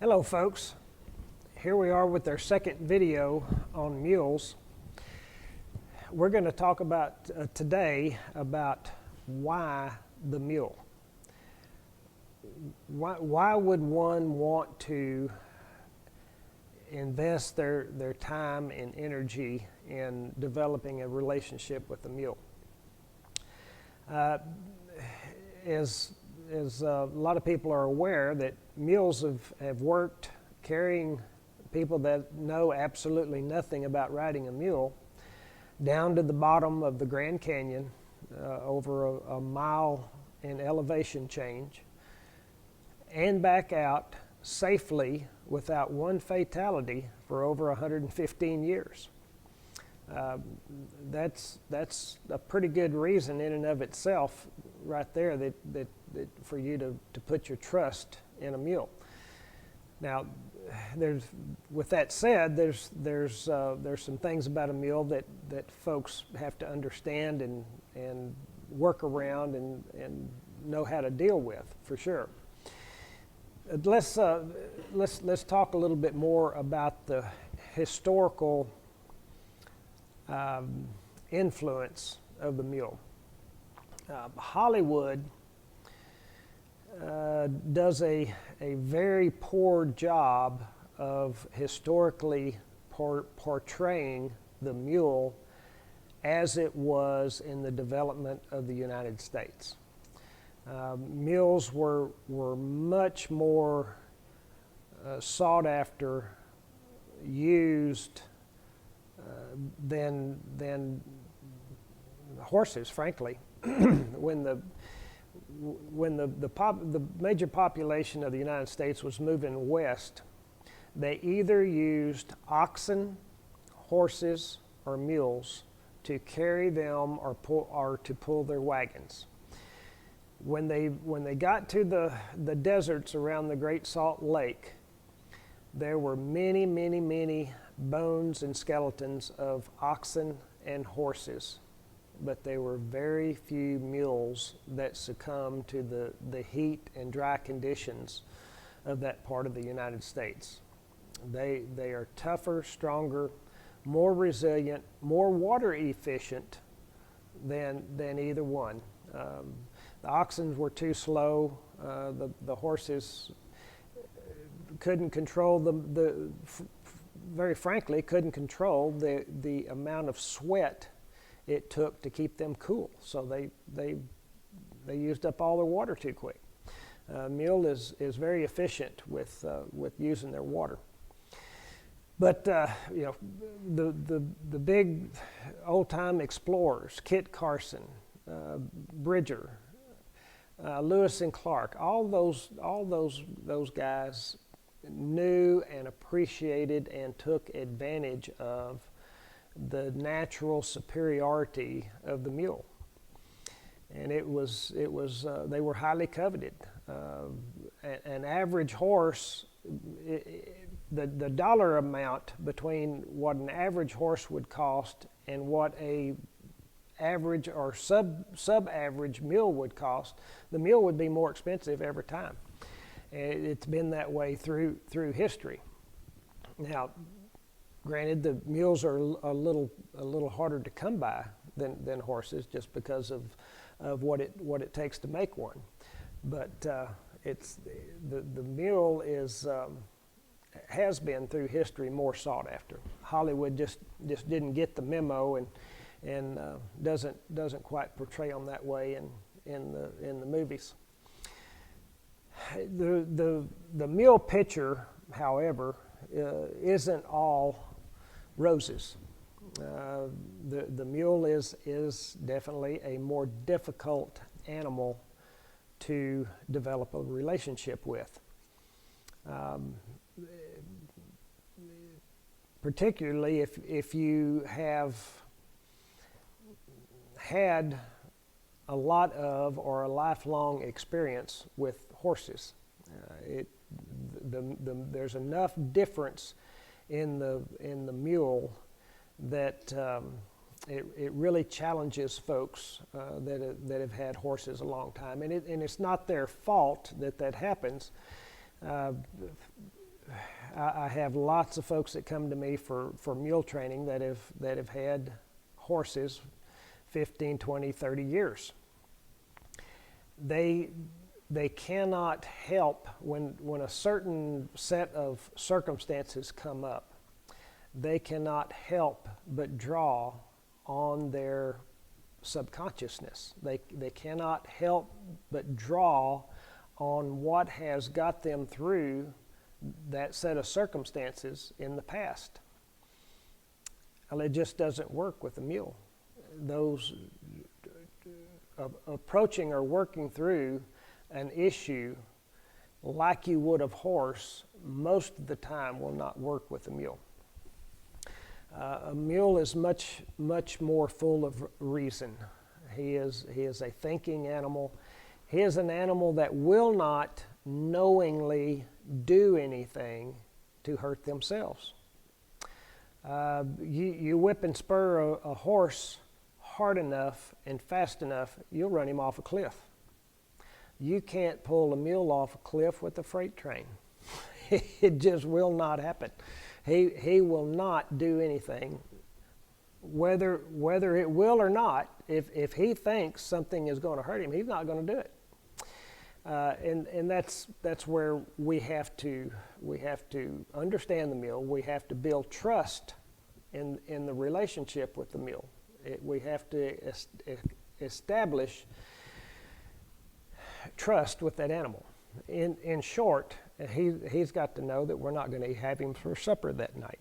Hello folks, here we are with our second video on mules. We're going to talk about today about why the mule. Why would one want to invest their time and energy in developing a relationship with the mule? As a lot of people are aware that mules have worked carrying people that know absolutely nothing about riding a mule down to the bottom of the Grand Canyon, over a mile in elevation change, and back out safely without one fatality for over 115 years. That's a pretty good reason in and of itself right there that for you to put your trust in a mule. Now, with that said, there's some things about a mule that folks have to understand and work around and know how to deal with, for sure. Let's talk a little bit more about the historical influence of the mule. Hollywood does a very poor job of historically portraying the mule as it was in the development of the United States. Mules were much more sought after, used than horses, frankly. When the major population of the United States was moving west, they either used oxen, horses, or mules to carry them or to pull their wagons. When they got to the deserts around the Great Salt Lake, there were many bones and skeletons of oxen and horses, but there were very few mules that succumbed to the heat and dry conditions of that part of the United States. They are tougher, stronger, more resilient, more water efficient than either one. The oxen were too slow. The horses couldn't control very frankly, couldn't control the amount of sweat it took to keep them cool. So they used up all their water too quick. Mule is very efficient with using their water. But the big old-time explorers, Kit Carson, Bridger, Lewis and Clark, all those guys knew and appreciated and took advantage of the natural superiority of the mule, and it was they were highly coveted. An average horse, the dollar amount between what an average horse would cost and what a average or sub-average mule would cost, the mule would be more expensive every time. It's been that way through history. Now, granted, the mules are a little harder to come by than horses, just because of what it takes to make one. But it's the mule has been through history more sought after. Hollywood just didn't get the memo and doesn't quite portray them that way in the movies. The mule picture, however, isn't all roses. The mule is definitely a more difficult animal to develop a relationship with. Particularly if you have had a lot of or a lifelong experience with horses. There's enough difference in the mule that it really challenges folks that have had horses a long time, and it's not their fault that happens. I have lots of folks that come to me for mule training that have had horses 15, 20, 30 years. They cannot help when a certain set of circumstances come up. They cannot help but draw on their subconsciousness. They cannot help but draw on what has got them through that set of circumstances in the past. Well, it just doesn't work with a mule. Those approaching or working through an issue like you would a horse most of the time will not work with a mule. A mule is much more full of reason. He is a thinking animal. He is an animal that will not knowingly do anything to hurt themselves. You whip and spur a horse hard enough and fast enough, you'll run him off a cliff. You can't pull a mule off a cliff with a freight train. It just will not happen. He will not do anything, whether it will or not. If he thinks something is going to hurt him, he's not going to do it. And that's where we have to understand the mule. We have to build trust in the relationship with the mule. We have to establish trust with that animal. In short, he's got to know that we're not going to have him for supper that night.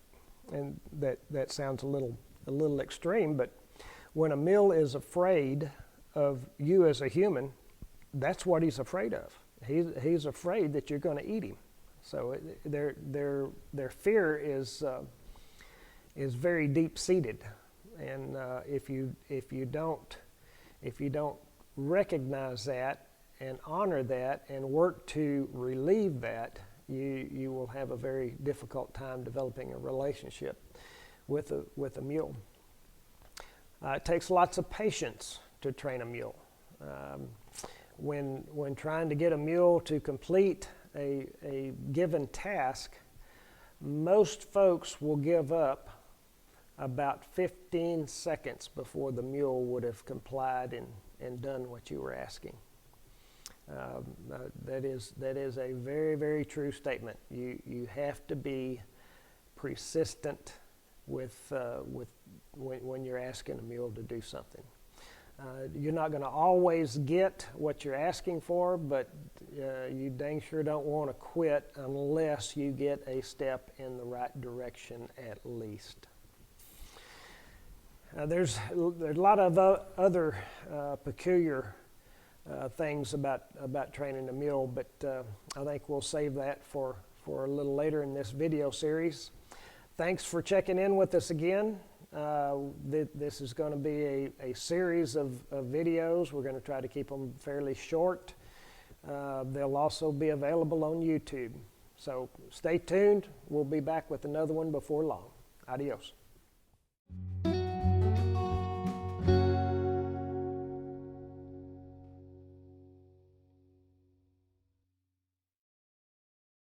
And that sounds a little extreme, but when a mule is afraid of you as a human, that's what he's afraid of. He's afraid that you're going to eat him. So their fear is very deep seated, and if you don't recognize that and honor that and work to relieve that, you will have a very difficult time developing a relationship with a mule. It takes lots of patience to train a mule. When trying to get a mule to complete a given task, most folks will give up about 15 seconds before the mule would have complied and done what you were asking. That is a very, very true statement. You have to be persistent with when you're asking a mule to do something. You're not going to always get what you're asking for, but you dang sure don't want to quit unless you get a step in the right direction at least. There's a lot of other peculiar things about training a mule, but I think we'll save that for a little later in this video series. Thanks for checking in with us again. This is going to be a series of videos. We're going to try to keep them fairly short. They'll also be available on YouTube. So stay tuned. We'll be back with another one before long. Adios.